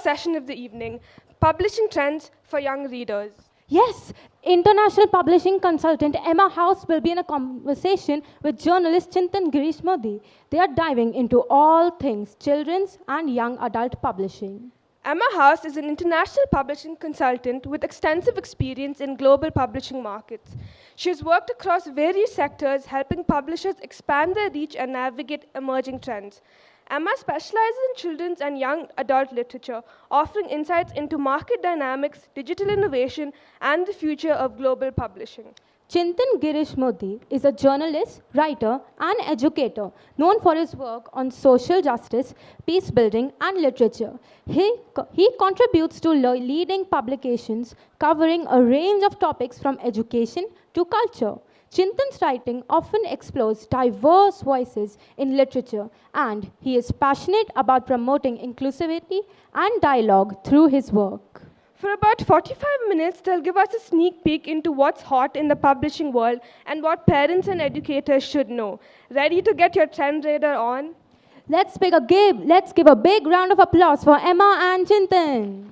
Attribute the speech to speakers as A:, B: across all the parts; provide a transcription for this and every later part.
A: first session of the evening, Publishing Trends for Young Readers.
B: Yes, international publishing consultant Emma House will be in a conversation with journalist Chintan Girish Modi. They are diving into all things children's and young adult publishing.
A: Emma House is an international publishing consultant with extensive experience in global publishing markets. She has worked across various sectors, helping publishers expand their reach and navigate emerging trends. Emma specializes in children's and young adult literature, offering insights into market dynamics, digital innovation, and the future of global publishing.
B: Chintan Girish Modi is a journalist, writer, and educator known for his work on social justice, peace building, and literature. He contributes to leading publications covering a range of topics from education to culture. Chintan's writing often explores diverse voices in literature, and he is passionate about promoting inclusivity and dialogue through his work.
A: For about 45 minutes, they'll give us a sneak peek into what's hot in the publishing world and what parents and educators should know. Ready to get your trend radar on?
B: Let's give a big round of applause for Emma and Chintan.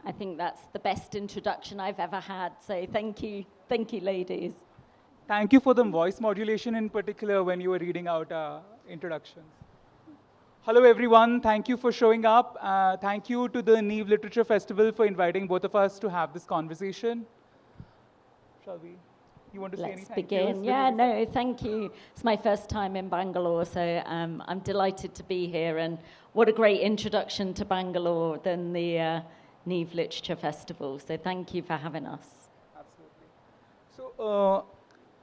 C: I think that's the best introduction I've ever had, so thank you, ladies.
D: Thank you for the voice modulation in particular when you were reading out introductions. Hello everyone, thank you for showing up. Thank you to the Neve Literature Festival for inviting both of us to have this conversation. Shall we? You want to say anything?
C: Let's begin. Yeah, no, thank you. It's my first time in Bangalore, so I'm delighted to be here, and what a great introduction to Bangalore than the Neve Literature Festival, so thank you for having us.
D: Absolutely. So,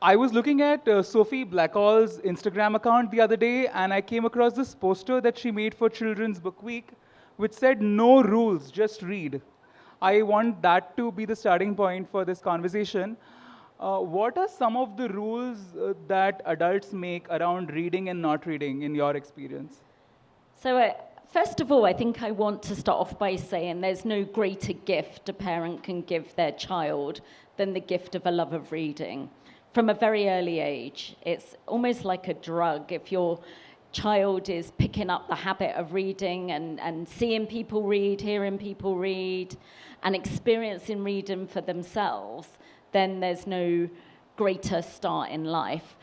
D: I was looking at Sophie Blackall's Instagram account the other day, and I came across this poster that she made for Children's Book Week, which said, "No rules, just read." I want that to be the starting point for this conversation. What are some of the rules that adults make around reading and not reading in your experience?
C: So, first of all, I think I want to start off by saying there's no greater gift a parent can give their child than the gift of a love of reading. From a very early age, it's almost like a drug. If your child is picking up the habit of reading and seeing people read, hearing people read, and experiencing reading for themselves, then there's no greater start in life.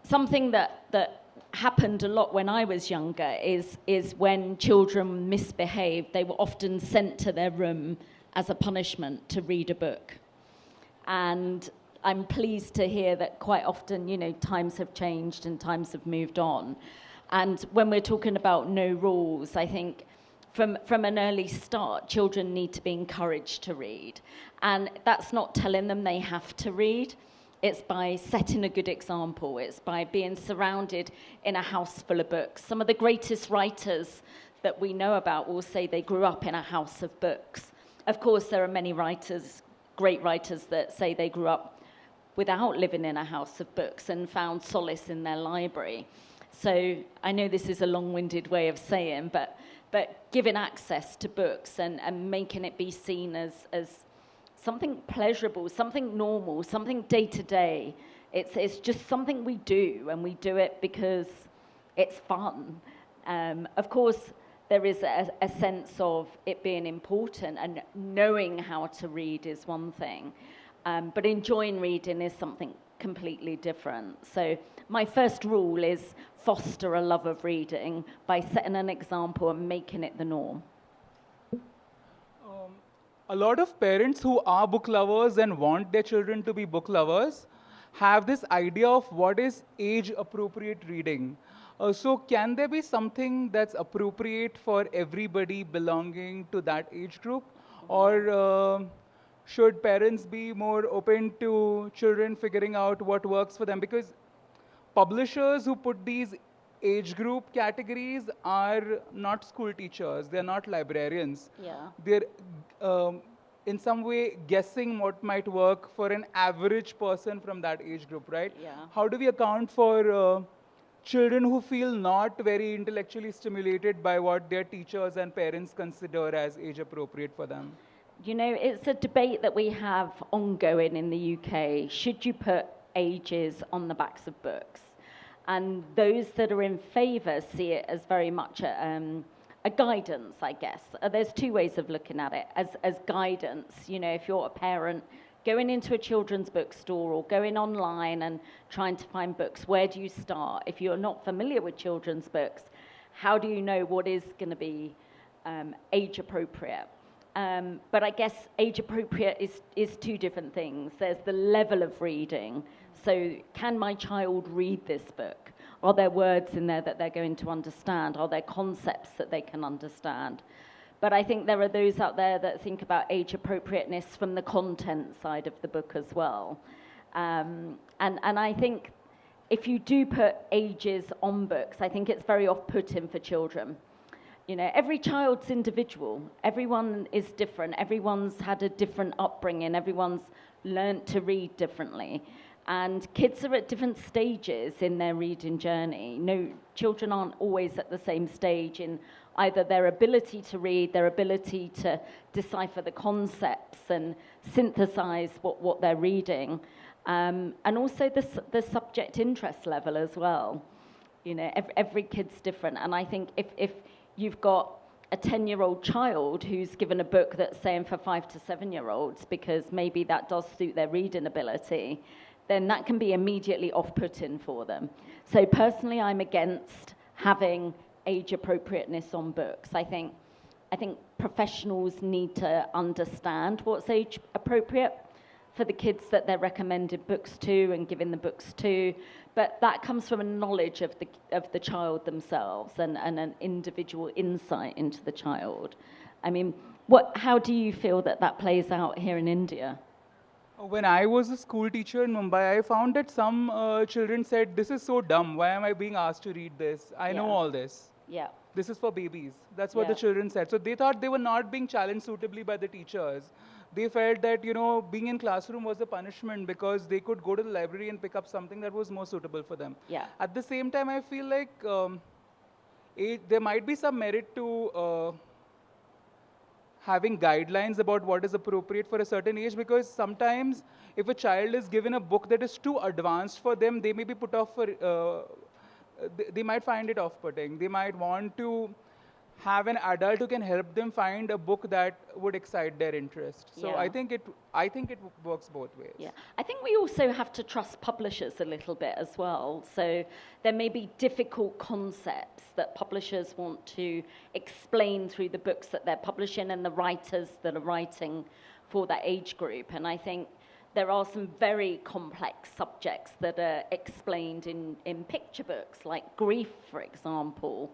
C: Something that happened a lot when I was younger is when children misbehaved, they were often sent to their room as a punishment to read a book. And I'm pleased to hear that quite often, times have changed and times have moved on. And when we're talking about no rules, I think from an early start, children need to be encouraged to read. And that's not telling them they have to read. It's by setting a good example. It's by being surrounded in a house full of books. Some of the greatest writers that we know about will say they grew up in a house of books. Of course, there are many writers, great writers, that say they grew up without living in a house of books and found solace in their library. So I know this is a long-winded way of saying, but giving access to books and making it be seen as something pleasurable, something normal, something day-to-day. It's just something we do, and we do it because it's fun. Of course, there is a sense of it being important, and knowing how to read is one thing. But enjoying reading is something completely different. So my first rule is foster a love of reading by setting an example and making it the norm.
D: A lot of parents who are book lovers and want their children to be book lovers have this idea of what is age-appropriate reading. So can there be something that's appropriate for everybody belonging to that age group? Or should parents be more open to children figuring out what works for them? Because publishers who put these age group categories are not school teachers, they're not librarians.
C: Yeah.
D: They're in some way guessing what might work for an average person from that age group, right?
C: Yeah.
D: How do we account for children who feel not very intellectually stimulated by what their teachers and parents consider as age appropriate for them?
C: It's a debate that we have ongoing in the UK. Should you put ages on the backs of books? And those that are in favour see it as very much a guidance, I guess. There's two ways of looking at it. As guidance, you know, if you're a parent going into a children's bookstore or going online and trying to find books, where do you start? If you're not familiar with children's books, how do you know what is going to be age appropriate? But I guess age appropriate is two different things. There's the level of reading. So can my child read this book? Are there words in there that they're going to understand? Are there concepts that they can understand? But I think there are those out there that think about age appropriateness from the content side of the book as well. And I think if you do put ages on books, I think it's very off-putting for children. You know, every child's individual. Everyone is different. Everyone's had a different upbringing. Everyone's learnt to read differently. And kids are at different stages in their reading journey. No, children aren't always at the same stage in either their ability to read, their ability to decipher the concepts and synthesize what they're reading, and also the subject interest level as well. You know, every kid's different. And I think if you've got a 10-year-old child who's given a book that's saying for 5 to 7-year-olds, because maybe that does suit their reading ability, then that can be immediately off-putting for them. So personally, I'm against having age appropriateness on books. I think professionals need to understand what's age appropriate for the kids that they're recommending books to and giving the books to, but that comes from a knowledge of the child themselves and an individual insight into the child. I mean, how do you feel that plays out here in India?
D: When I was a school teacher in Mumbai, I found that some children said, "This is so dumb. Why am I being asked to read this? I know all this.
C: Yeah.
D: This is for babies." That's what the
C: Yeah.
D: children said. So they thought they were not being challenged suitably by the teachers. They felt that, you know, being in classroom was a punishment because they could go to the library and pick up something that was more suitable for them.
C: Yeah.
D: At the same time, I feel like there might be some merit to having guidelines about what is appropriate for a certain age, because sometimes if a child is given a book that is too advanced for them, they may be put off for, they might find it off-putting. They might want to have an adult who can help them find a book that would excite their interest. So
C: Yeah.
D: I think it works both ways.
C: Yeah, I think we also have to trust publishers a little bit as well. So there may be difficult concepts that publishers want to explain through the books that they're publishing and the writers that are writing for that age group. And I think there are some very complex subjects that are explained in picture books, like grief, for example.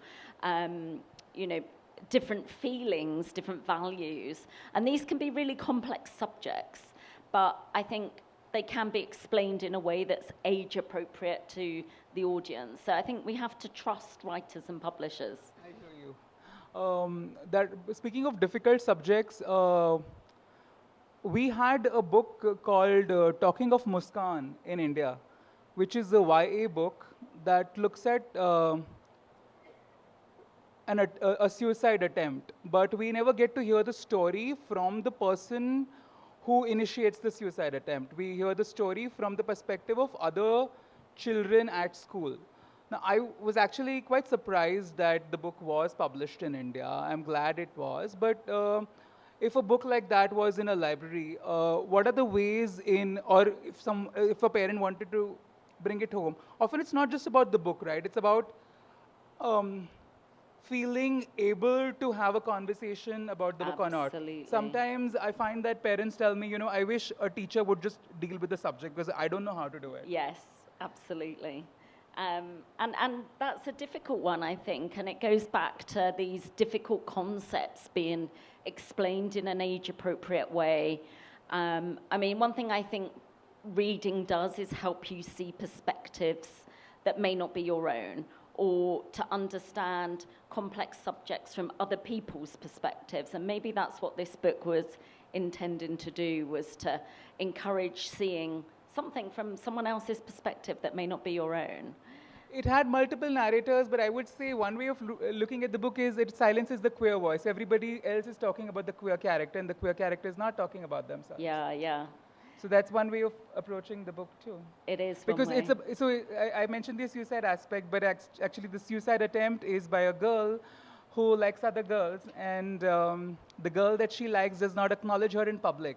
C: You know, different feelings, different values. And these can be really complex subjects, but I think they can be explained in a way that's age appropriate to the audience. So I think we have to trust writers and publishers.
D: I hear you. Speaking of difficult subjects, we had a book called Talking of Muskan in India, which is a YA book that looks at a suicide attempt, but we never get to hear the story from the person who initiates the suicide attempt. We hear the story from the perspective of other children at school. Now, I was actually quite surprised that the book was published in India. I'm glad it was, but if a book like that was in a library, what are the ways or if a parent wanted to bring it home? Often it's not just about the book, right? It's about feeling able to have a conversation about the book or not.
C: Absolutely.
D: Sometimes I find that parents tell me, you know, I wish a teacher would just deal with the subject because I don't know how to do it.
C: Yes, absolutely. And that's a difficult one, I think, and it goes back to these difficult concepts being explained in an age-appropriate way. I mean, one thing I think reading does is help you see perspectives that may not be your own, or to understand complex subjects from other people's perspectives. And maybe that's what this book was intending to do, was to encourage seeing something from someone else's perspective that may not be your own.
D: It had multiple narrators, but I would say one way of looking at the book is it silences the queer voice. Everybody else is talking about the queer character, and the queer character is not talking about themselves.
C: Yeah, yeah.
D: So that's one way of approaching the book too.
C: It is one
D: Because
C: way.
D: I mentioned the suicide aspect, but actually the suicide attempt is by a girl who likes other girls, and the girl that she likes does not acknowledge her in public,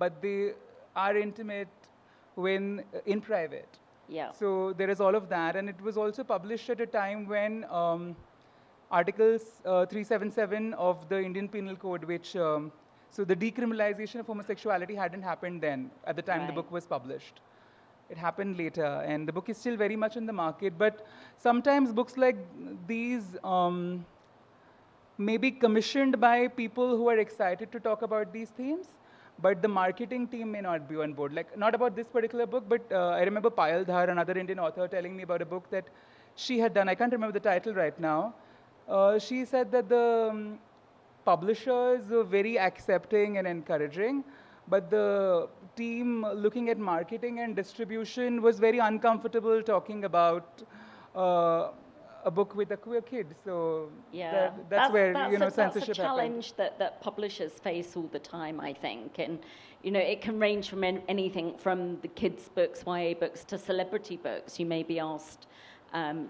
D: but they are intimate when in private.
C: Yeah.
D: So there is all of that, and it was also published at a time when Articles 377 of the Indian Penal Code, which so the decriminalization of homosexuality hadn't happened then at the time the
C: Right.
D: book was published. It happened later, and the book is still very much in the market. But sometimes books like these may be commissioned by people who are excited to talk about these themes, but the marketing team may not be on board. Like, not about this particular book, but I remember Payal Dhar, another Indian author, telling me about a book that she had done. I can't remember the title right now. She said that the publishers were very accepting and encouraging, but the team looking at marketing and distribution was very uncomfortable talking about a book with a queer kid. So
C: Yeah,
D: that's where
C: that's
D: censorship
C: a challenge that publishers face all the time, I think, and it can range from anything from the kids' books, YA books, to celebrity books. You may be asked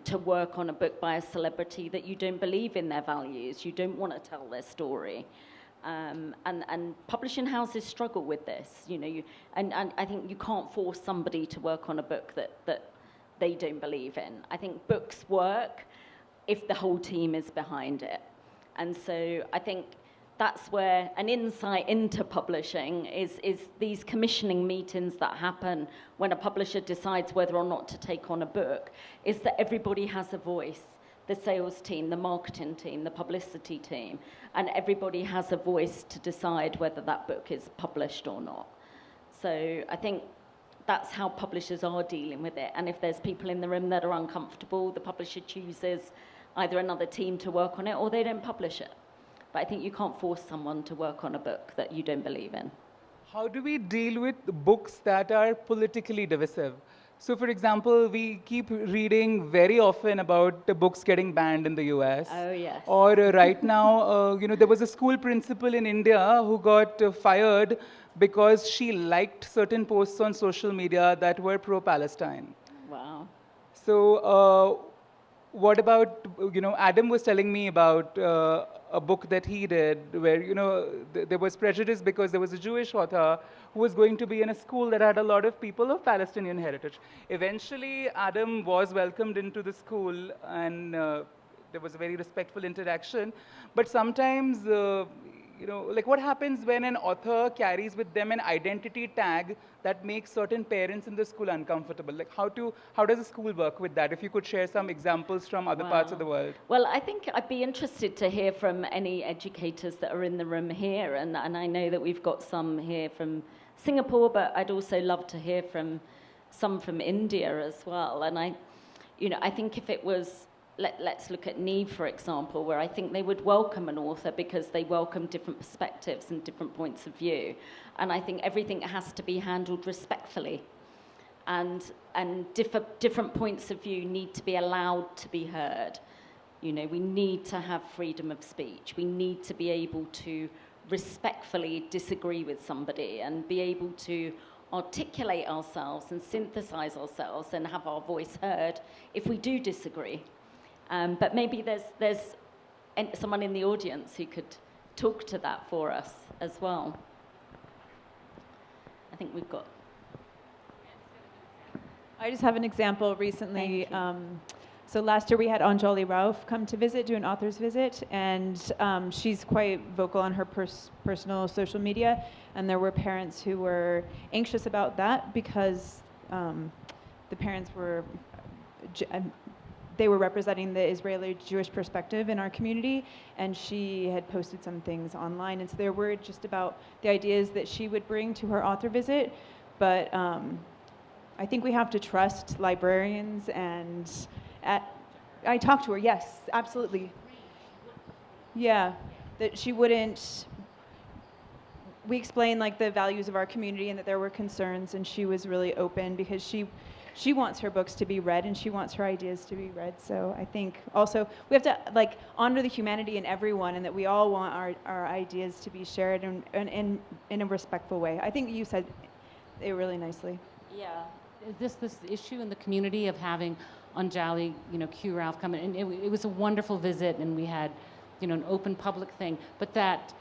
C: to work on a book by a celebrity that you don't believe in their values, you don't want to tell their story. And publishing houses struggle with this, and I think you can't force somebody to work on a book that they don't believe in. I think books work if the whole team is behind it. And so I think that's where an insight into publishing is these commissioning meetings that happen when a publisher decides whether or not to take on a book, is that everybody has a voice. The sales team, the marketing team, the publicity team, and everybody has a voice to decide whether that book is published or not. So I think that's how publishers are dealing with it. And if there's people in the room that are uncomfortable, the publisher chooses either another team to work on it or they don't publish it. But I think you can't force someone to work on a book that you don't believe in.
D: How do we deal with books that are politically divisive? So, for example, we keep reading very often about the books getting banned in the US.
C: Oh, yes.
D: Or right now, there was a school principal in India who got fired because she liked certain posts on social media that were pro-Palestine.
C: Wow.
D: So, what about, Adam was telling me about a book that he did where, there was prejudice because there was a Jewish author who was going to be in a school that had a lot of people of Palestinian heritage. Eventually, Adam was welcomed into the school, and there was a very respectful interaction. But sometimes, like what happens when an author carries with them an identity tag that makes certain parents in the school uncomfortable? Like how does a school work with that? If you could share some examples from other parts of the world.
C: Well, I think I'd be interested to hear from any educators that are in the room here, and I know that we've got some here from Singapore, but I'd also love to hear from some from India as well. And I think if it was, let's look at Neve, for example, where I think they would welcome an author because they welcome different perspectives and different points of view. And I think everything has to be handled respectfully. And different points of view need to be allowed to be heard. We need to have freedom of speech. We need to be able to respectfully disagree with somebody and be able to articulate ourselves and synthesize ourselves and have our voice heard if we do disagree. But maybe there's someone in the audience who could talk to that for us as well. I think we've got.
E: I just have an example recently. So last year we had Anjali Rauf come to visit, do an author's visit, and she's quite vocal on her personal social media, and there were parents who were anxious about that because the parents were they were representing the Israeli Jewish perspective in our community, and she had posted some things online, and so they were worried just about the ideas that she would bring to her author visit, but I think we have to trust librarians, and I talked to her, yes, absolutely. Yeah, that she wouldn't, we explained like the values of our community and that there were concerns, and she was really open because she wants her books to be read and she wants her ideas to be read. So I think also we have to like honor the humanity in everyone, and that we all want our ideas to be shared and in a respectful way. I think you said really nicely.
C: Yeah.
F: This issue in the community of having Anjali, Q Ralph come in, and it was a wonderful visit, and we had, an open public thing. But that,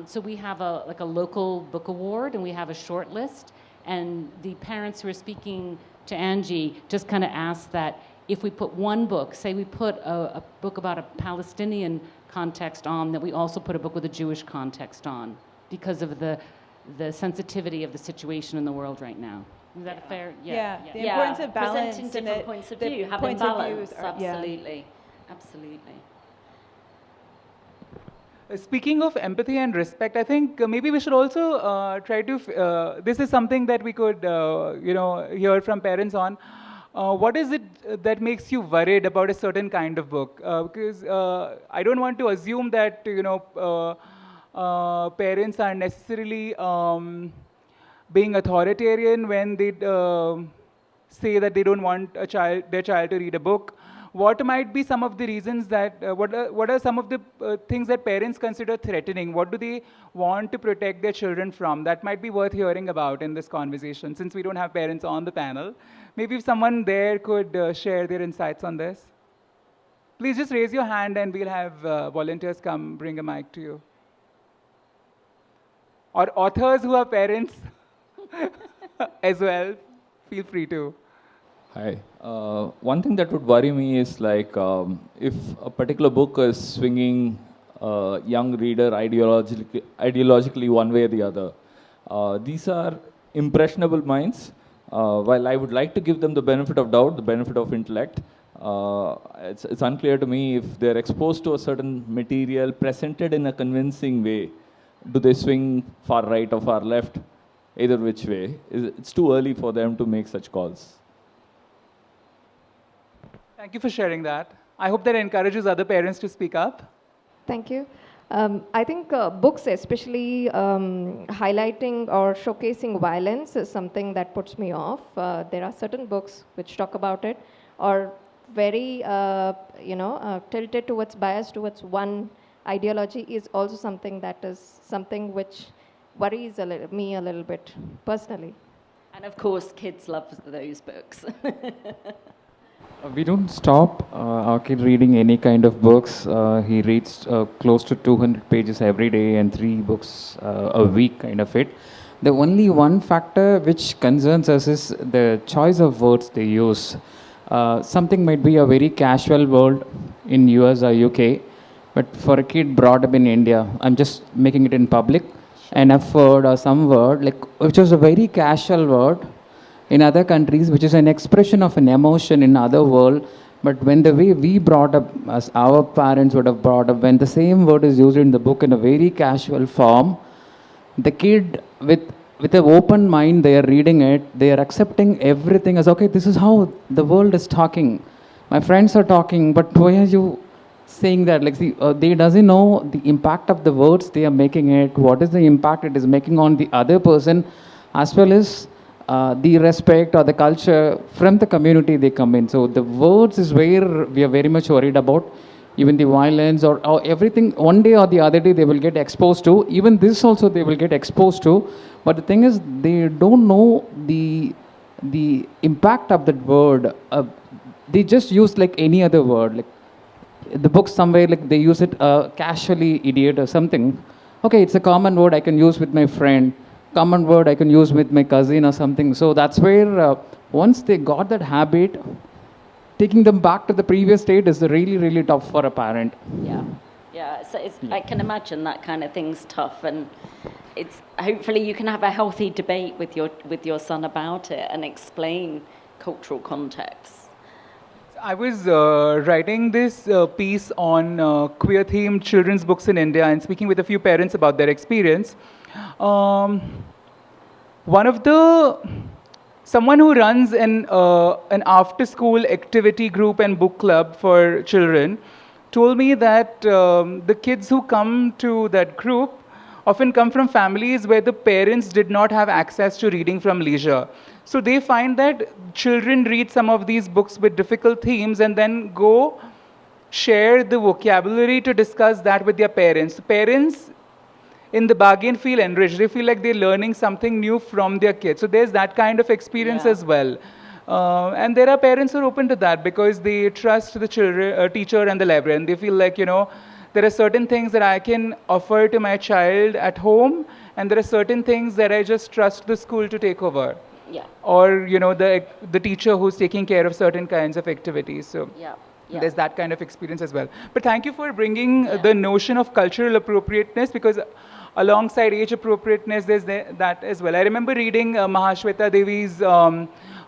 F: so we have a local book award, and we have a short list, and the parents who are speaking to Angie just kind of asked that if we put one book, say we put a book about a Palestinian context on, that we also put a book with a Jewish context on, because of the sensitivity of the situation in the world right now. Is that a fair?
E: Yeah. The importance of balance.
C: Presenting
E: and
C: different
E: that
C: points of
E: the
C: view, having
E: points of
C: balance.
E: views are- yeah.
C: Absolutely. Absolutely.
D: Speaking of empathy and respect, I think maybe we should also try to. This is something that we could, hear from parents on. What is it that makes you worried about a certain kind of book? Because I don't want to assume that parents are necessarily being authoritarian when they say that they don't want their child to read a book. What might be some of the reasons that, what are some of the things that parents consider threatening? What do they want to protect their children from? That might be worth hearing about in this conversation, since we don't have parents on the panel. Maybe if someone there could share their insights on this. Please just raise your hand and we'll have volunteers come bring a mic to you. Or authors who are parents as well, feel free to.
G: Hi. One thing that would worry me is if a particular book is swinging a young reader ideologically one way or the other. These are impressionable minds. While I would like to give them the benefit of doubt, the benefit of intellect, it's unclear to me if they're exposed to a certain material presented in a convincing way. Do they swing far right or far left? Either which way. It's too early for them to make such calls.
D: Thank you for sharing that. I hope that encourages other parents to speak up.
H: Thank you. I think books, especially highlighting or showcasing violence, is something that puts me off. There are certain books which talk about it, or very, tilted towards bias towards one ideology is also something which worries me a little bit personally.
C: And of course, kids love those books.
I: We don't stop our kid reading any kind of books. He reads close to 200 pages every day and 3 books a week, kind of it. The only one factor which concerns us is the choice of words they use. Something might be a very casual word in US or UK, but for a kid brought up in India, I'm just making it in public, an F word or some word, which was a very casual word, in other countries, which is an expression of an emotion in other world, but when the way we brought up, as our parents would have brought up, when the same word is used in the book in a very casual form, the kid with an open mind, they are reading it, they are accepting everything as, okay, this is how the world is talking. My friends are talking, but why are you saying that? They doesn't know the impact of the words they are making it, what is the impact it is making on the other person, as well as the respect or the culture from the community they come in. So the words is where we are very much worried about. Even the violence or everything, one day or the other day they will get exposed to. Even this also they will get exposed to. But the thing is, they don't know the impact of that word. They just use like any other word. Like the book somewhere, like they use it casually, idiot or something. Okay, it's a common word I can use with my friend. Common word I can use with my cousin or something. So that's where once they got that habit, taking them back to the previous state is really, really tough for a parent.
C: Yeah. So I can imagine that kind of thing's tough, and it's hopefully you can have a healthy debate with your son about it and explain cultural context.
D: I was writing this piece on queer-themed children's books in India and speaking with a few parents about their experience. Someone who runs an after-school activity group and book club for children told me that the kids who come to that group often come from families where the parents did not have access to reading from leisure. So they find that children read some of these books with difficult themes and then go share the vocabulary to discuss that with their parents. Parents in the bargain feel enriched. They feel like they're learning something new from their kids. So there's that kind of experience
C: Yeah.
D: as well. And there are parents who are open to that because they trust the children, teacher and the librarian. They feel like, there are certain things that I can offer to my child at home, and there are certain things that I just trust the school to take over.
C: Yeah.
D: Or, the teacher who's taking care of certain kinds of activities. So
C: Yeah. Yeah.
D: there's that kind of experience as well. But thank you for bringing
C: Yeah.
D: the notion of cultural appropriateness, because alongside age appropriateness, there's that as well. I remember reading Mahashweta Devi's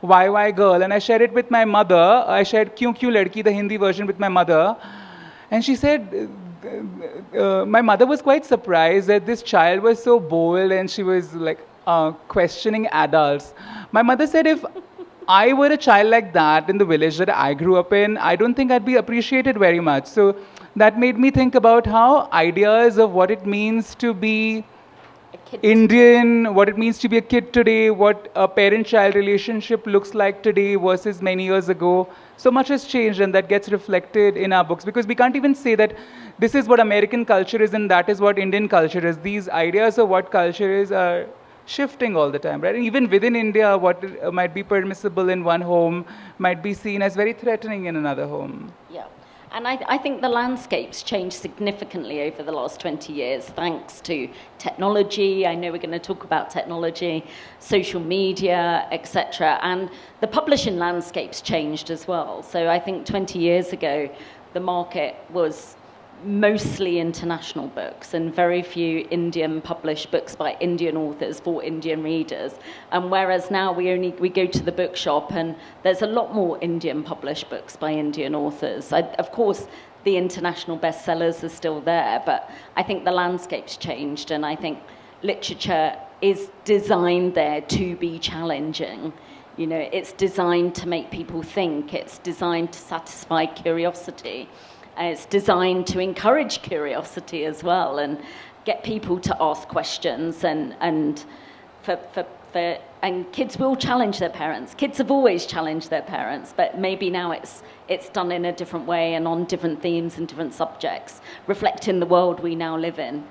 D: YY Girl, and I shared it with my mother. I shared Kyun Kyun Ladki, the Hindi version, with my mother. And she said, my mother was quite surprised that this child was so bold and she was like questioning adults. My mother said, if I were a child like that in the village that I grew up in, I don't think I'd be appreciated very much. So that made me think about how ideas of what it means to be Indian, what it means to be a kid today, what a parent-child relationship looks like today versus many years ago. So much has changed, and that gets reflected in our books, because we can't even say that this is what American culture is and that is what Indian culture is. These ideas of what culture is are shifting all the time, right? And even within India, what might be permissible in one home might be seen as very threatening in another home.
C: Yeah. And I think the landscape's changed significantly over the last 20 years, thanks to technology. I know we're going to talk about technology, social media, etc. And the publishing landscape's changed as well. So I think 20 years ago, the market was mostly international books and very few Indian published books by Indian authors for Indian readers. And whereas now we go to the bookshop and there's a lot more Indian published books by Indian authors. Of course, the international bestsellers are still there, but I think the landscape's changed, and I think literature is designed there to be challenging. It's designed to make people think. It's designed to satisfy curiosity. It's designed to encourage curiosity as well and get people to ask questions, and kids will challenge their parents. Kids have always challenged their parents, but maybe now it's done in a different way and on different themes and different subjects, reflecting the world we now live in.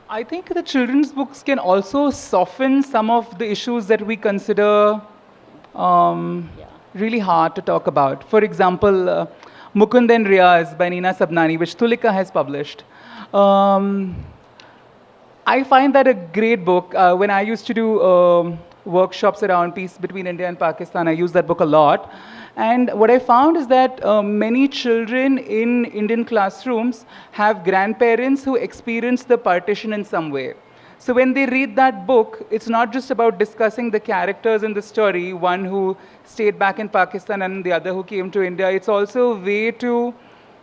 D: I think the children's books can also soften some of the issues that we consider really hard to talk about. For example, Mukund and Riaz by Nina Sabnani, which Tulika has published. I find that a great book. When I used to do workshops around peace between India and Pakistan, I used that book a lot. And what I found is that many children in Indian classrooms have grandparents who experience the partition in some way. So when they read that book, it's not just about discussing the characters in the story, one who stayed back in Pakistan and the other who came to India. It's also a way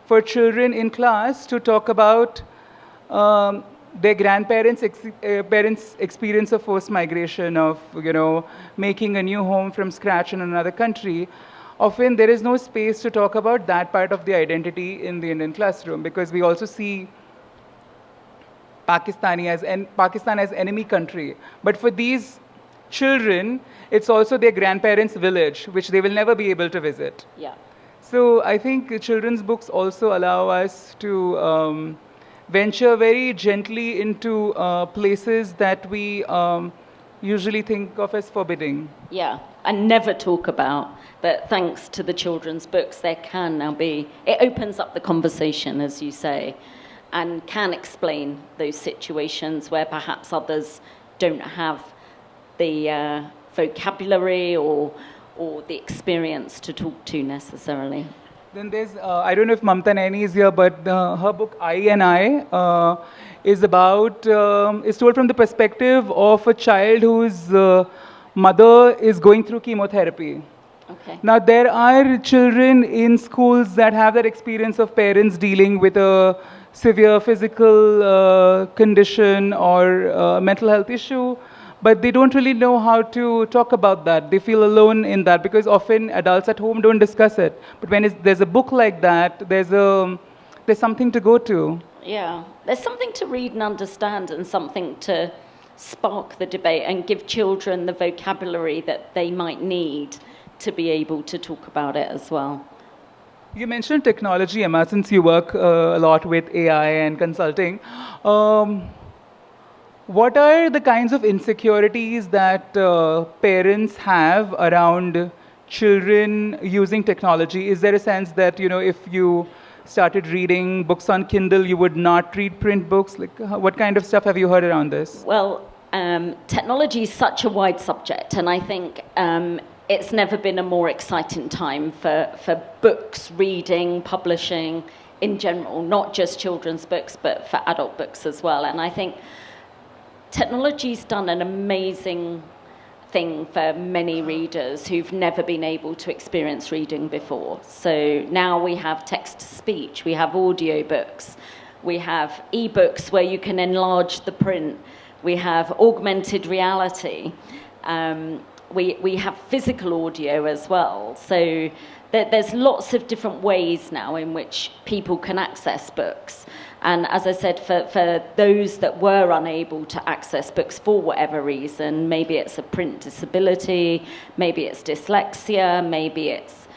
D: for children in class to talk about their grandparents' parents' experience of forced migration, of making a new home from scratch in another country. Often there is no space to talk about that part of the identity in the Indian classroom, because we also see Pakistan as enemy country. But for these children, it's also their grandparents' village, which they will never be able to visit.
C: Yeah.
D: So I think children's books also allow us to venture very gently into places that we usually think of as forbidding.
C: Yeah, and never talk about. But thanks to the children's books, there can now be, it opens up the conversation, as you say, and can explain those situations where perhaps others don't have the vocabulary or the experience to talk to necessarily.
D: Then there's, I don't know if Mamta Naini is here, but her book I and I is about, is told from the perspective of a child whose mother is going through chemotherapy.
C: Okay.
D: Now, there are children in schools that have that experience of parents dealing with a severe physical condition or mental health issue, but they don't really know how to talk about that. They feel alone in that, because often adults at home don't discuss it. But when there's a book like that, there's something to go to.
C: Yeah, there's something to read and understand, and something to spark the debate and give children the vocabulary that they might need to be able to talk about it as well.
D: You mentioned technology, Emma, since you work a lot with AI and consulting. What are the kinds of insecurities that parents have around children using technology? Is there a sense that, if you started reading books on Kindle, you would not read print books? Like, what kind of stuff have you heard around this?
C: Well, technology is such a wide subject, and I think it's never been a more exciting time for books, reading, publishing in general, not just children's books, but for adult books as well. And I think technology's done an amazing thing for many readers who've never been able to experience reading before. So now we have text-to-speech, we have audiobooks, we have ebooks where you can enlarge the print, we have augmented reality, we have physical audio as well. So there's lots of different ways now in which people can access books. And as I said, for those that were unable to access books for whatever reason, maybe it's a print disability, maybe it's dyslexia, maybe it's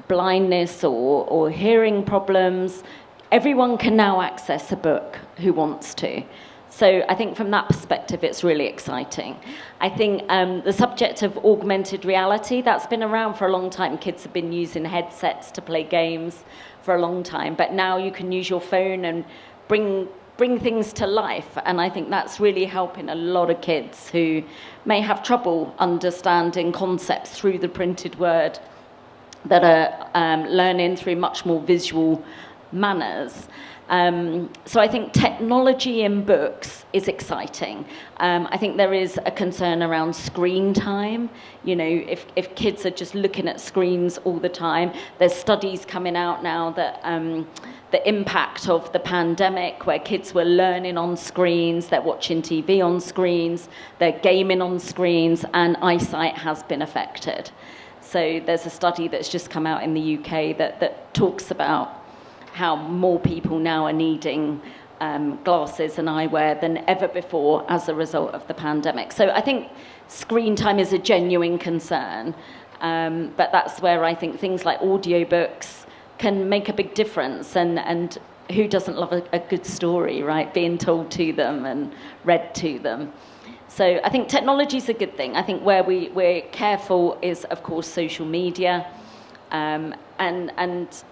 C: blindness or hearing problems, everyone can now access a book who wants to. So I think from that perspective, it's really exciting. I think the subject of augmented reality, that's been around for a long time. Kids have been using headsets to play games for a long time, but now you can use your phone and bring things to life. And I think that's really helping a lot of kids who may have trouble understanding concepts through the printed word, that are learning through much more visual manners. So I think technology in books is exciting. I think there is a concern around screen time. If kids are just looking at screens all the time, there's studies coming out now that the impact of the pandemic, where kids were learning on screens, they're watching TV on screens, they're gaming on screens, and eyesight has been affected. So there's a study that's just come out in the UK that talks about how more people now are needing glasses and eyewear than ever before as a result of the pandemic. So I think screen time is a genuine concern, but that's where I think things like audiobooks can make a big difference, and who doesn't love a good story, right, being told to them and read to them. So I think technology is a good thing. I think where we're careful is, of course, social media, and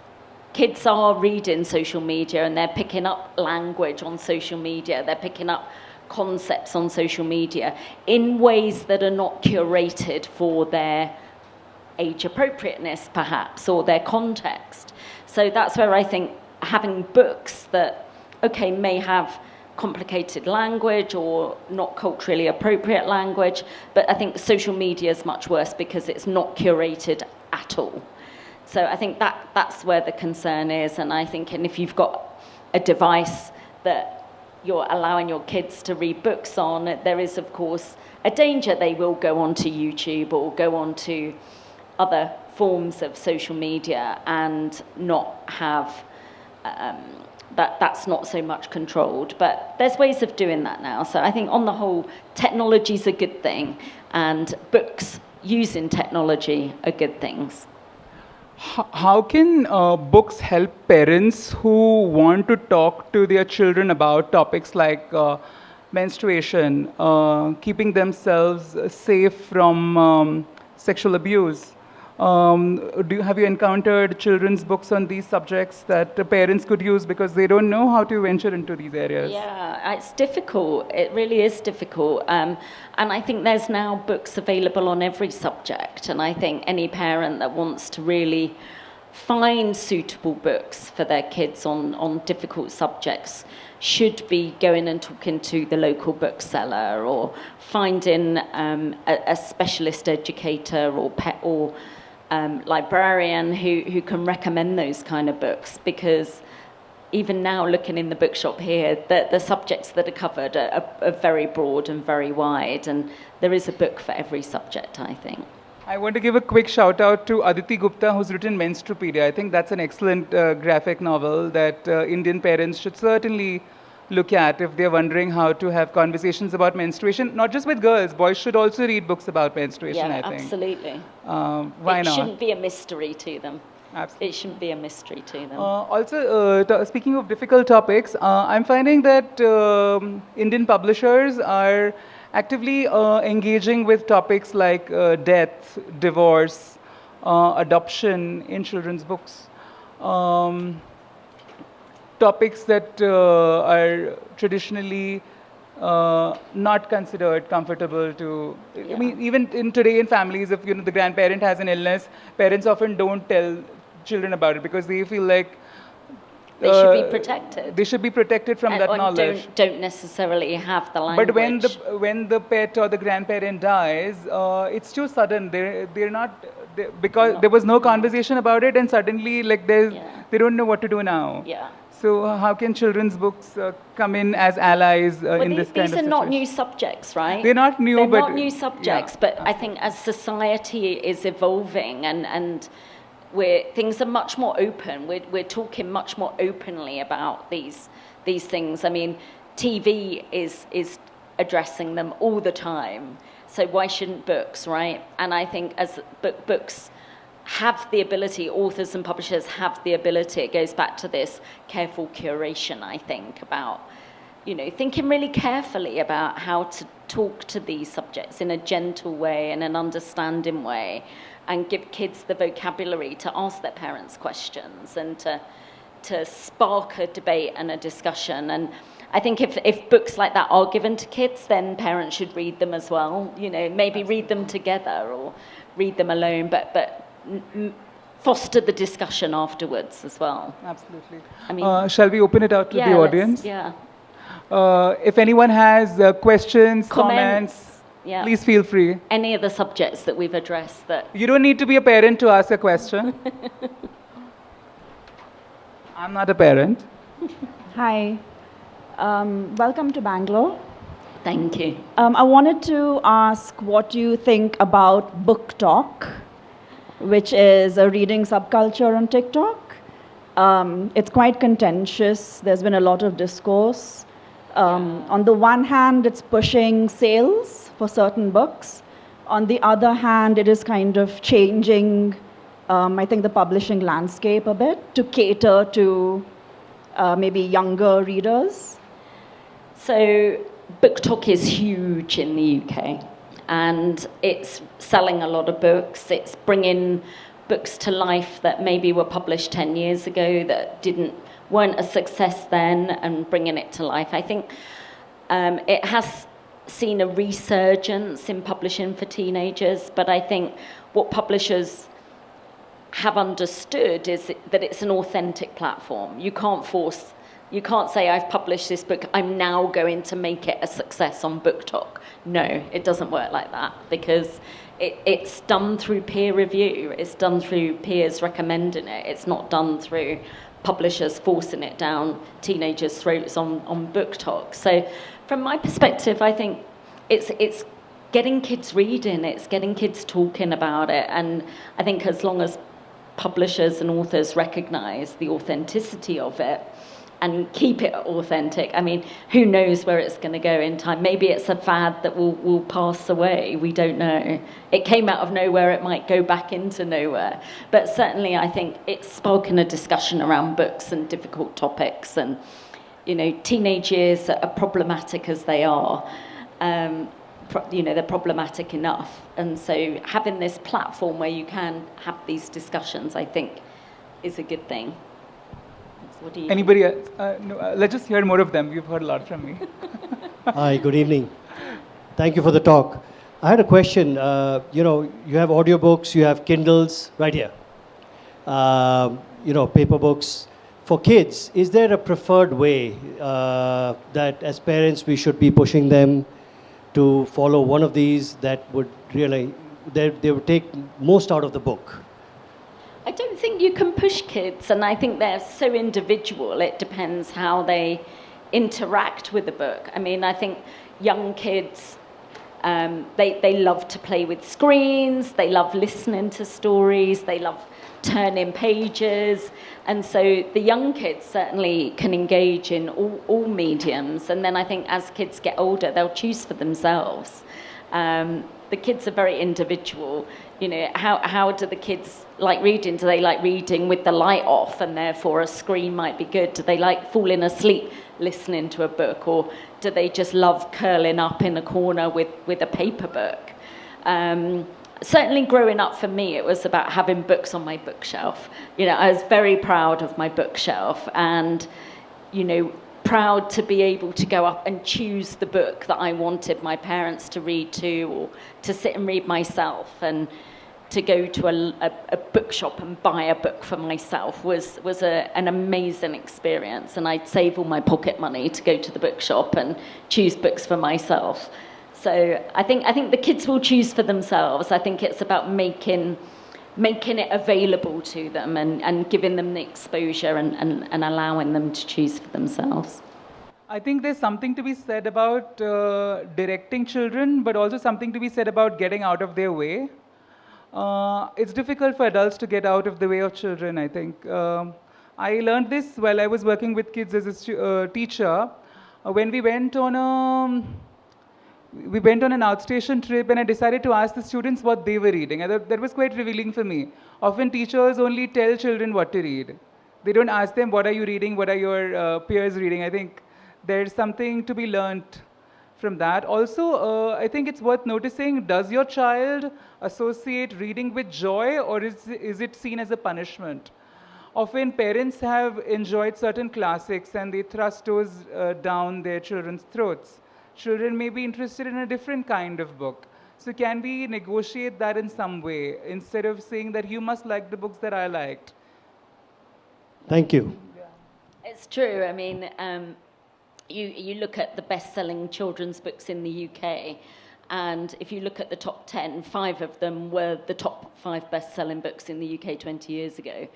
C: kids are reading social media and they're picking up language on social media. They're picking up concepts on social media in ways that are not curated for their age appropriateness, perhaps, or their context. So that's where I think having books that, okay, may have complicated language or not culturally appropriate language, but I think social media is much worse because it's not curated at all. So I think that's where the concern is, and I think if you've got a device that you're allowing your kids to read books on, there is, of course, a danger they will go onto YouTube or go onto other forms of social media and not have that's not so much controlled. But there's ways of doing that now. So I think on the whole, technology is a good thing, and books using technology are good things.
D: How can books help parents who want to talk to their children about topics like menstruation, keeping themselves safe from sexual abuse? Have you encountered children's books on these subjects that parents could use because they don't know how to venture into these areas?
C: Yeah, it's difficult. It really is difficult. And I think there's now books available on every subject. And I think any parent that wants to really find suitable books for their kids on difficult subjects should be going and talking to the local bookseller or finding a specialist educator or librarian who can recommend those kind of books, because even now, looking in the bookshop here, the subjects that are covered are very broad and very wide, and there is a book for every subject, I think.
D: I want to give a quick shout out to Aditi Gupta, who's written Menstrupedia. I think that's an excellent graphic novel that Indian parents should certainly look at if they're wondering how to have conversations about menstruation, not just with girls. Boys should also read books about menstruation, I think.
C: Absolutely.
D: Why not?
C: It shouldn't be a mystery to them.
D: Absolutely.
C: It shouldn't be a mystery to them.
D: Also, speaking of difficult topics, I'm finding that Indian publishers are actively engaging with topics like death, divorce, adoption in children's books. Um, Topics that are traditionally not considered comfortable to. I mean, even in today in families, if the grandparent has an illness, parents often don't tell children about it because they feel like
C: They should be protected.
D: They should be protected from that
C: or
D: knowledge.
C: don't necessarily have the language.
D: But when the pet or the grandparent dies, it's too sudden. They're not because there was no conversation about it, and suddenly they don't know what to do now.
C: Yeah.
D: So how can children's books come in as allies in this kind of situation?
C: These are not new subjects, right?
D: They're not new,
C: They're
D: but
C: not new subjects. But I think as society is evolving and things are much more open. We're talking much more openly about these things. I mean, TV is addressing them all the time. So why shouldn't books, right? And I think as books have the ability, authors and publishers have the ability, it goes back to this careful curation, I think, about, thinking really carefully about how to talk to these subjects in a gentle way and an understanding way, and give kids the vocabulary to ask their parents questions and to spark a debate and a discussion. And I think if books like that are given to kids, then parents should read them as well. Maybe read them together or read them alone, but foster the discussion afterwards as well.
D: Absolutely.
C: I mean,
D: shall we open it out to the audience?
C: Yeah.
D: If anyone has questions, comments, please feel free.
C: Any of the subjects that we've addressed that...
D: You don't need to be a parent to ask a question. I'm not a parent.
J: Hi. Welcome to Bangalore.
C: Thank you.
J: I wanted to ask what you think about Book Talk, which is a reading subculture on TikTok. It's quite contentious. There's been a lot of discourse. On the one hand, it's pushing sales for certain books. On the other hand, it is kind of changing, I think, the publishing landscape a bit to cater to maybe younger readers.
C: So BookTok is huge in the UK, and it's selling a lot of books. It's bringing books to life that maybe were published 10 years ago that weren't a success then, and bringing it to life. I think it has seen a resurgence in publishing for teenagers, but I think what publishers have understood is that it's an authentic platform. You can't say, I've published this book, I'm now going to make it a success on BookTok. No, it doesn't work like that, because it's done through peer review, it's done through peers recommending it, it's not done through publishers forcing it down teenagers' throats on BookTok. So from my perspective, I think it's getting kids reading, it's getting kids talking about it, and I think as long as publishers and authors recognise the authenticity of it and keep it authentic. I mean, who knows where it's going to go in time? Maybe it's a fad that will pass away. We don't know. It came out of nowhere. It might go back into nowhere. But certainly, I think it's sparking a discussion around books and difficult topics. And, teenage years are problematic as they are. They're problematic enough. And so having this platform where you can have these discussions, I think, is a good thing. What do you
D: Anybody else? No, let's just hear more of them. You've heard a lot from me.
K: Hi, good evening. Thank you for the talk. I had a question. You have audiobooks, you have Kindles right here. Paper books. For kids, is there a preferred way that as parents we should be pushing them to follow one of these that would really, they would take most out of the book?
C: I don't think you can push kids, and I think they're so individual. It depends how they interact with the book. I mean, I think young kids, they love to play with screens, they love listening to stories, they love turning pages, and so the young kids certainly can engage in all mediums. And then I think as kids get older, they'll choose for themselves. The kids are very individual. You know, how do the kids like reading? Do they like reading with the light off and therefore a screen might be good? Do they like falling asleep listening to a book, or do they just love curling up in a corner with a paper book? Certainly growing up for me, it was about having books on my bookshelf. You know, I was very proud of my bookshelf and, you know, proud to be able to go up and choose the book that I wanted my parents to read to, or to sit and read myself, and to go to a bookshop and buy a book for myself was an amazing experience. And I'd save all my pocket money to go to the bookshop and choose books for myself. So I think the kids will choose for themselves. I think it's about making it available to them and giving them the exposure and allowing them to choose for themselves.
D: I think there's something to be said about directing children, but also something to be said about getting out of their way. It's difficult for adults to get out of the way of children, I think. I learned this while I was working with kids as a teacher. When we went on an outstation trip, and I decided to ask the students what they were reading. And that was quite revealing for me. Often teachers only tell children what to read. They don't ask them, what are you reading? What are your peers reading? I think there's something to be learnt from that. Also, I think it's worth noticing, does your child associate reading with joy, or is it seen as a punishment? Often parents have enjoyed certain classics and they thrust those down their children's throats. Children may be interested in a different kind of book. So can we negotiate that in some way, instead of saying that you must like the books that I liked?
K: Thank you.
C: It's true. I mean, you look at the best-selling children's books in the UK, and if you look at the top 10, 5 of them were the top 5 best-selling books in the UK 20 years ago.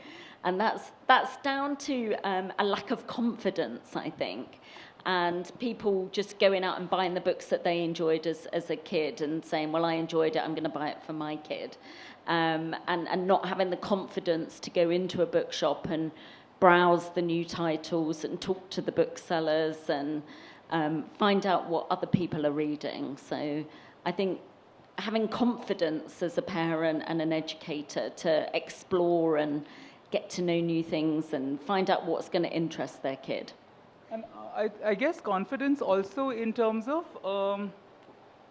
C: And that's down to a lack of confidence, I think. And people just going out and buying the books that they enjoyed as a kid and saying, well, I enjoyed it, I'm going to buy it for my kid. And not having the confidence to go into a bookshop and browse the new titles and talk to the booksellers and find out what other people are reading. So I think having confidence as a parent and an educator to explore and get to know new things and find out what's going to interest their kid.
D: And I guess confidence also in terms of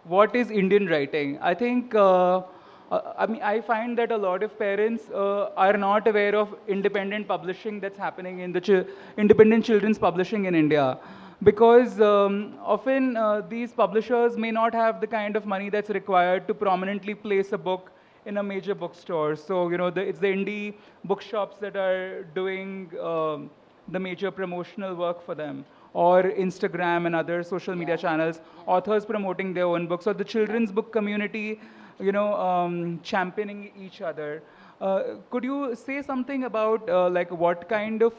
D: what is Indian writing. I think, I find that a lot of parents are not aware of independent publishing that's happening in the independent children's publishing in India. Because often these publishers may not have the kind of money that's required to prominently place a book in a major bookstore. So, you know, it's the indie bookshops that are doing the major promotional work for them, or Instagram and other social media channels, authors promoting their own books, or the children's book community, you know, championing each other. Could you say something about like what kind of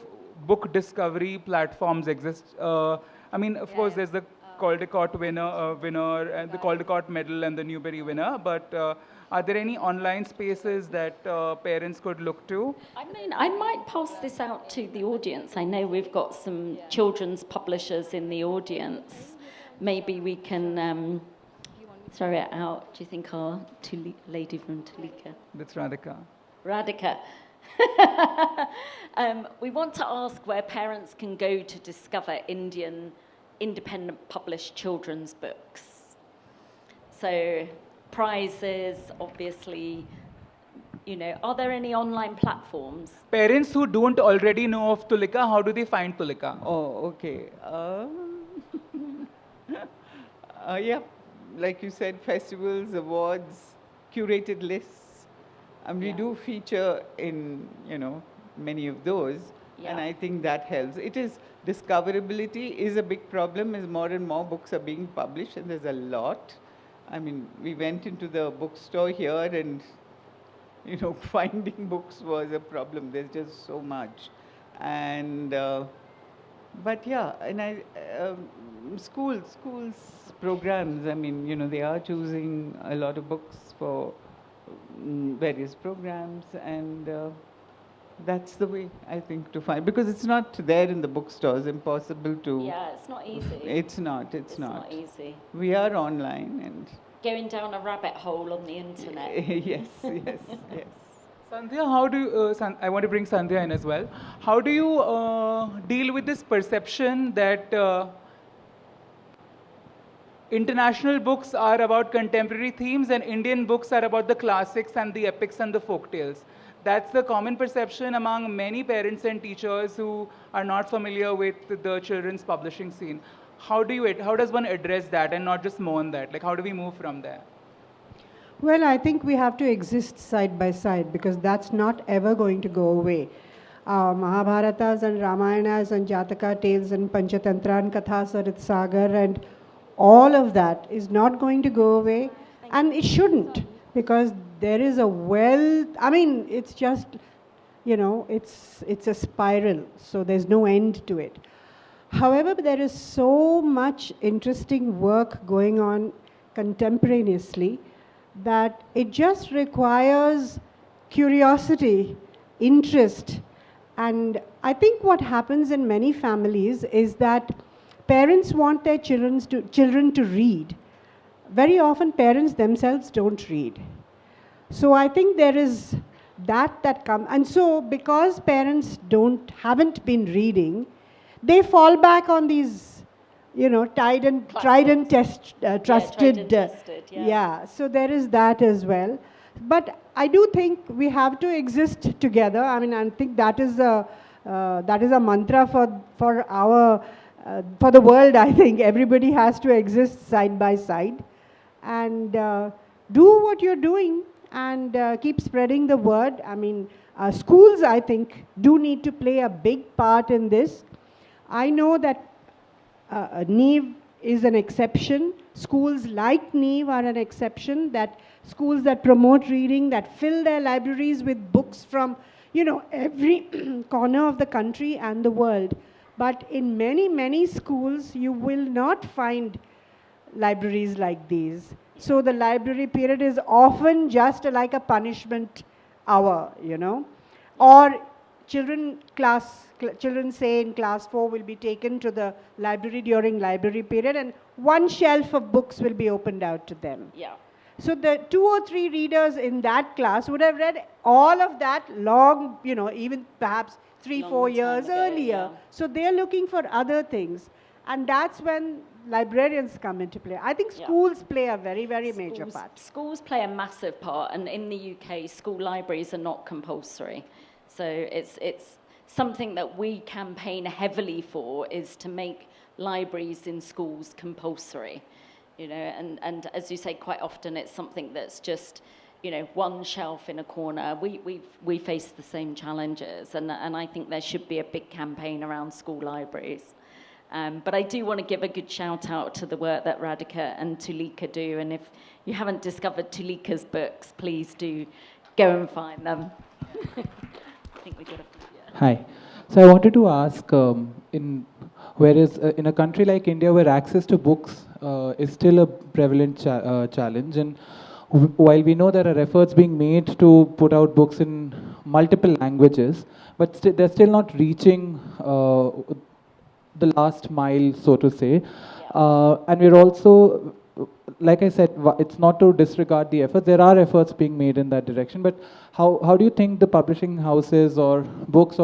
D: book discovery platforms exist? I mean, of course, there's the Caldecott winner, and the Caldecott medal and the Newbery winner, but are there any online spaces that parents could look to?
C: I mean, I might pass this out to the audience. I know we've got some children's publishers in the audience. Maybe we can throw it out. Do you think our lady from Tulika?
D: That's Radhika.
C: Radhika. We want to ask where parents can go to discover Indian independent published children's books. So prizes, obviously, you know, are there any online platforms?
D: Parents who don't already know of Tulika, how do they find Tulika?
L: Oh, okay. Yeah, like you said, festivals, awards, curated lists. We do feature in, you know, many of those.
C: Yeah.
L: And I think that helps. It is, discoverability is a big problem as more and more books are being published, and there's a lot. I mean, we went into the bookstore here and, you know, finding books was a problem. There's just so much. And, but yeah, and schools programs, I mean, you know, they are choosing a lot of books for various programs, and that's the way, I think, to find, because it's not there in the bookstores, impossible to...
C: Yeah, it's not easy.
L: It's not.
C: It's not easy.
L: We are online, and
C: going down a rabbit hole on the internet.
L: Yes, yes, yes.
D: Sandhya, how do you, I want to bring Sandhya in as well. How do you deal with this perception that international books are about contemporary themes and Indian books are about the classics and the epics and the folk tales? That's the common perception among many parents and teachers who are not familiar with the children's publishing scene. How does one address that and not just mourn that? Like, how do we move from there?
M: Well, I think we have to exist side by side because that's not ever going to go away. Mahabharatas and Ramayanas and Jataka tales and Panchatantra and Katha Sagar and all of that is not going to go away, and it shouldn't, because there is a wealth. I mean, it's just, it's a spiral, so there's no end to it. However, there is so much interesting work going on contemporaneously that it just requires curiosity, interest. And I think what happens in many families is that parents want their children to read. Very often parents themselves don't read. So I think there is that comes. And so because parents haven't been reading, they fall back on these, tried and trusted. Yeah, so there is that as well. But I do think we have to exist together. I mean, I think that is a mantra for the world. I think everybody has to exist side by side and do what you're doing and keep spreading the word. I mean, schools, I think, do need to play a big part in this. I know that NEEV is an exception. Schools like NEEV are an exception, that schools that promote reading, that fill their libraries with books from, every corner of the country and the world. But in many, many schools, you will not find libraries like these. So the library period is often just like a punishment hour, Or children say in class 4 will be taken to the library during library period and one shelf of books will be opened out to them.
C: Yeah.
M: So the 2 or 3 readers in that class would have read all of that long, even perhaps 3-4 years earlier.
C: Yeah.
M: So they're looking for other things. And that's when librarians come into play. I think schools play a very, very major part.
C: Schools play a massive part, and in the UK, school libraries are not compulsory. So it's something that we campaign heavily for, is to make libraries in schools compulsory. And as you say, quite often it's something that's just, one shelf in a corner. We face the same challenges, and I think there should be a big campaign around school libraries. But I do want to give a good shout out to the work that Radhika and Tulika do, and if you haven't discovered Tulika's books, please do go and find them. I think we got a...
N: Hi. So I wanted to ask, whereas in a country like India where access to books is still a prevalent challenge, and while we know there are efforts being made to put out books in multiple languages, but they're still not reaching the last mile, so to say. And we're also, like I said, it's not to disregard the efforts. There are efforts being made in that direction, but how do you think the publishing houses or books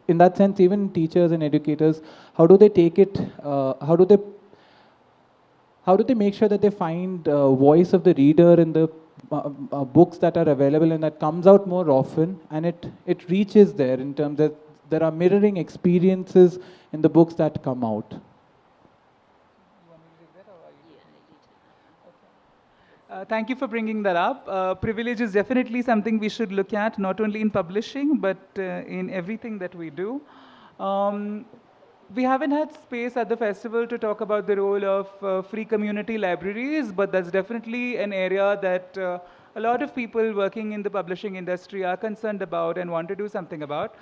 N: in that sense, even teachers and educators, how do they take it, how do they make sure that they find voice of the reader in the books that are available and that comes out more often, and it reaches there in terms that there are mirroring experiences in the books that come out?
D: Thank you for bringing that up. Privilege is definitely something we should look at, not only in publishing, but in everything that we do. We haven't had space at the festival to talk about the role of free community libraries, but that's definitely an area that a lot of people working in the publishing industry are concerned about and want to do something about.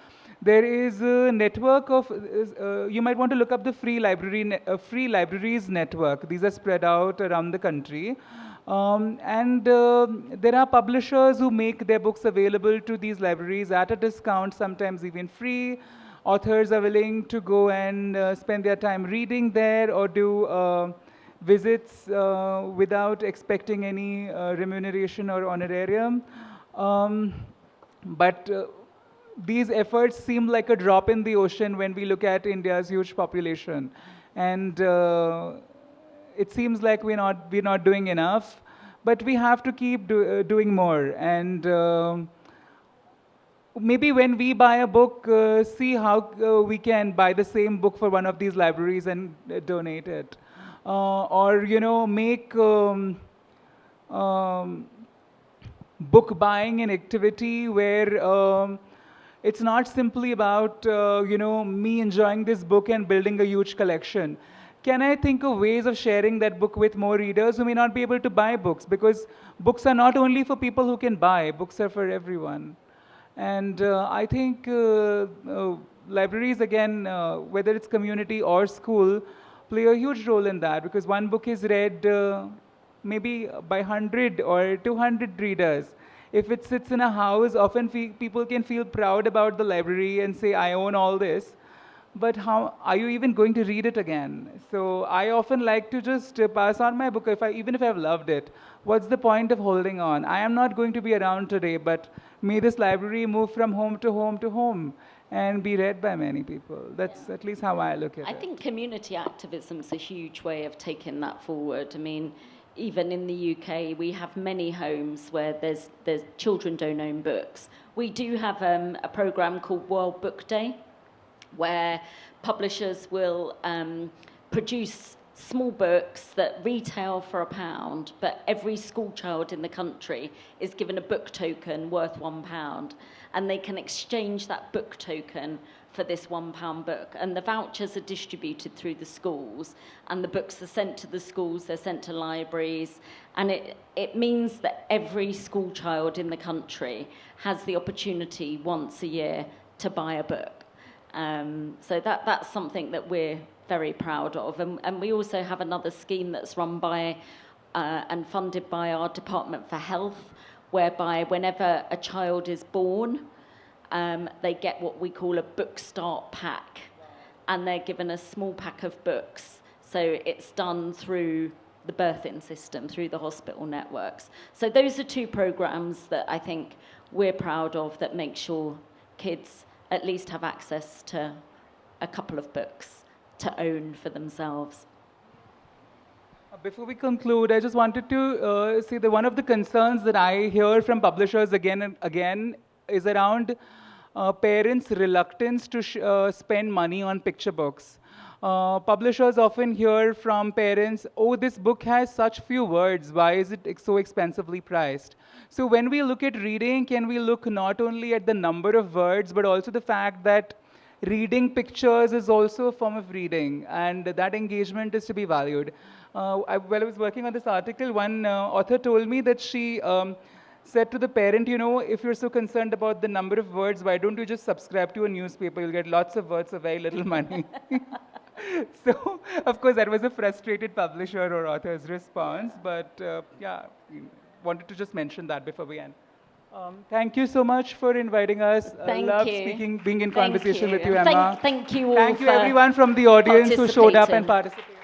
D: There is a network of, you might want to look up the free libraries network. These are spread out around the country. There are publishers who make their books available to these libraries at a discount, sometimes even free. Authors are willing to go and spend their time reading there or do visits without expecting any remuneration or honorarium. But these efforts seem like a drop in the ocean when we look at India's huge population. And it seems like we're not doing enough, but we have to keep doing more. And maybe when we buy a book, see how we can buy the same book for one of these libraries and donate it. Or, you know, make book buying an activity where it's not simply about, you know, me enjoying this book and building a huge collection. Can I think of ways of sharing that book with more readers who may not be able to buy books? Because books are not only for people who can buy, books are for everyone. And I think libraries, again, whether it's community or school, play a huge role in that, because one book is read maybe by 100 or 200 readers. If it sits in a house, often people can feel proud about the library and say, I own all this. But how are you even going to read it again? So I often like to just pass on my book, even if I've loved it. What's the point of holding on? I am not going to be around today, but may this library move from home to home to home and be read by many people. That's at least how I look at it.
C: I think community activism is a huge way of taking that forward. I mean, even in the UK, we have many homes where there's children don't own books. We do have a program called World Book Day, where publishers will produce small books that retail for £1, but every school child in the country is given a book token worth £1, and they can exchange that book token for this £1 book. And the vouchers are distributed through the schools, and the books are sent to the schools, they're sent to libraries, and it means that every school child in the country has the opportunity once a year to buy a book. So that's something that we're very proud of. And we also have another scheme that's run by and funded by our Department for Health, whereby whenever a child is born, they get what we call a book start pack. And they're given a small pack of books. So it's done through the birthing system, through the hospital networks. So those are two programs that I think we're proud of that make sure kids at least have access to a couple of books to own for themselves.
D: Before we conclude, I just wanted to say that one of the concerns that I hear from publishers again and again is around parents' reluctance to spend money on picture books. Publishers often hear from parents, oh, this book has such few words, why is it so expensively priced? So when we look at reading, can we look not only at the number of words, but also the fact that reading pictures is also a form of reading, and that engagement is to be valued. While I was working on this article, one author told me that she said to the parent, you know, if you're so concerned about the number of words, why don't you just subscribe to a newspaper? You'll get lots of words for very little money. So, of course, that was a frustrated publisher or author's response, but yeah, wanted to just mention that before we end. Thank you so much for inviting us. I love being in conversation with you, Emma.
C: Thank you all.
D: Thank you everyone from the audience who showed up and participated.